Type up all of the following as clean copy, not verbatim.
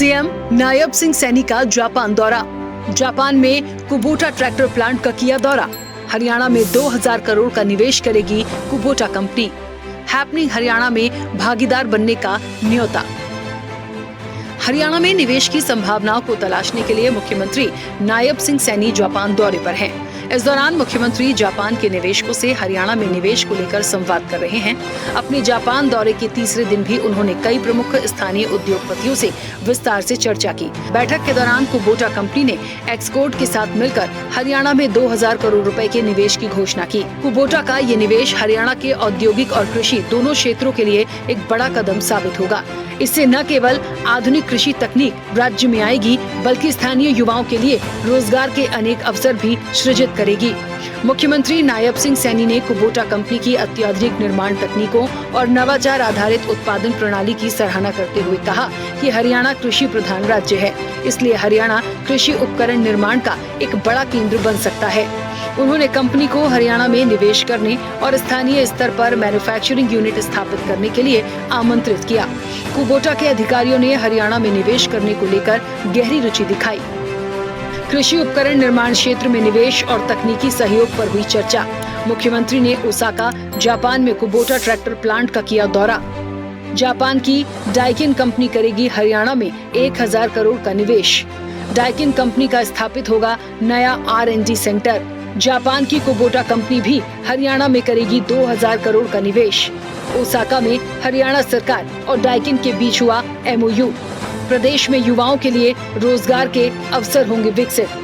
CM Nayab Singh Saini का Japan दौरा। Japan में कुबोटा ट्रैक्टर प्लांट का किया दौरा। हरियाणा में 2000 करोड़ का निवेश करेगी कुबोटा कंपनी। हैपनिंग हरियाणा में भागीदार बनने का न्योता। हरियाणा में निवेश की संभावनाओं को तलाशने के लिए मुख्यमंत्री नायब सिंह सैनी जापान दौरे पर हैं। इस दौरान मुख्यमंत्री जापान के निवेशकों से हरियाणा में निवेश को लेकर संवाद कर रहे हैं। अपने जापान दौरे के तीसरे दिन भी उन्होंने कई प्रमुख स्थानीय उद्योगपतियों से विस्तार से चर्चा की। बैठक के दौरान कुबोटा कंपनी ने एक्सकोर्ट के साथ मिलकर हरियाणा में 2000 करोड़ रुपए के निवेश की घोषणा की। कुबोटा का ये निवेश हरियाणा के औद्योगिक और कृषि दोनों क्षेत्रों के लिए एक बड़ा कदम साबित होगा। इससे न केवल आधुनिक कृषि तकनीक राज्य में आएगी, बल्कि स्थानीय युवाओं के लिए रोजगार के अनेक अवसर भी सृजित करेगी। मुख्यमंत्री नायब सिंह सैनी ने कुबोटा कंपनी की अत्याधुनिक निर्माण तकनीकों और नवाचार आधारित उत्पादन प्रणाली की सराहना करते हुए कहा कि हरियाणा कृषि प्रधान राज्य है, इसलिए हरियाणा कृषि उपकरण निर्माण का एक बड़ा केंद्र बन सकता है। उन्होंने कंपनी को हरियाणा में निवेश करने और स्थानीय स्तर पर मैन्युफैक्चरिंग यूनिट स्थापित करने के लिए आमंत्रित किया। कुबोटा के अधिकारियों ने हरियाणा में निवेश करने को लेकर गहरी रुचि दिखाई। कृषि उपकरण निर्माण क्षेत्र में निवेश और तकनीकी सहयोग पर हुई चर्चा। मुख्यमंत्री ने ओसाका, जापान में कुबोटा ट्रैक्टर प्लांट का किया दौरा। जापान की डाइकिन कंपनी करेगी हरियाणा में 1000 करोड़ का निवेश। डाइकिन कंपनी का स्थापित होगा नया R&D सेंटर। जापान की कुबोटा कंपनी भी हरियाणा में करेगी 2000 करोड़ का निवेश। ओसाका में हरियाणा सरकार और डाइकिन के बीच हुआ MOU। प्रदेश में युवाओं के लिए रोजगार के अवसर होंगे विकसित।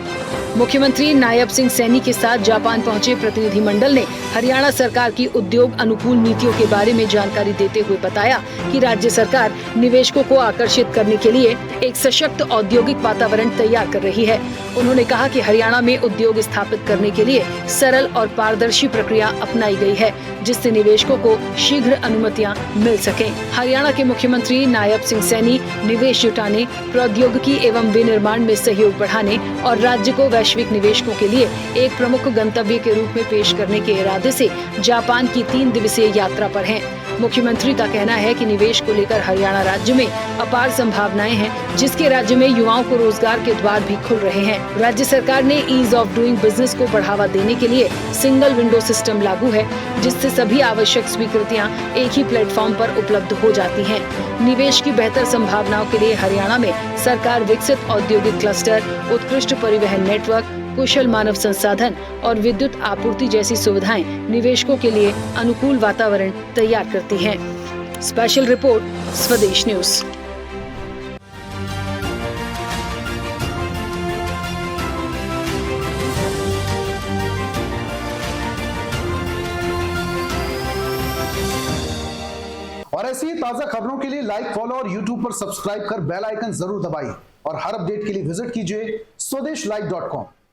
मुख्यमंत्री नायब सिंह सैनी के साथ जापान पहुंचे प्रतिनिधिमंडल ने हरियाणा सरकार की उद्योग अनुकूल नीतियों के बारे में जानकारी देते हुए बताया कि राज्य सरकार निवेशकों को आकर्षित करने के लिए एक सशक्त औद्योगिक वातावरण तैयार कर रही है। उन्होंने कहा कि हरियाणा में उद्योग स्थापित करने के लिए सरल और पारदर्शी प्रक्रिया अपनाई गई है, जिससे निवेशकों को शीघ्र अनुमतियां मिल सकें। हरियाणा के मुख्यमंत्री नायब सिंह सैनी निवेश जुटाने, प्रौद्योगिकी एवं विनिर्माण में सहयोग बढ़ाने और राज्य को वैश्विक निवेशकों के लिए एक प्रमुख गंतव्य के रूप में पेश करने के इरादे से जापान की 3 दिवसीय यात्रा पर हैं। मुख्यमंत्री का कहना है कि निवेश को लेकर हरियाणा राज्य में अपार संभावनाएं हैं, जिसके राज्य में युवाओं को रोजगार के द्वार भी खुल रहे हैं। राज्य सरकार ने ईज ऑफ डूइंग बिजनेस को बढ़ावा देने के लिए सिंगल विंडो सिस्टम लागू है, जिससे सभी आवश्यक स्वीकृतियां एक ही प्लेटफॉर्म पर उपलब्ध हो जाती हैं। निवेश की बेहतर संभावनाओं के लिए हरियाणा में सरकार विकसित औद्योगिक क्लस्टर, उत्कृष्ट परिवहन नेटवर्क, कुशल मानव संसाधन और विद्युत आपूर्ति जैसी सुविधाएं निवेशकों के लिए अनुकूल वातावरण तैयार करती हैं। स्पेशल रिपोर्ट, स्वदेश न्यूज। और ऐसी ही ताजा खबरों के लिए लाइक, फॉलो और YouTube पर सब्सक्राइब कर बेल आइकन जरूर दबाइए और हर अपडेट के लिए विजिट कीजिए swedeshlive.com।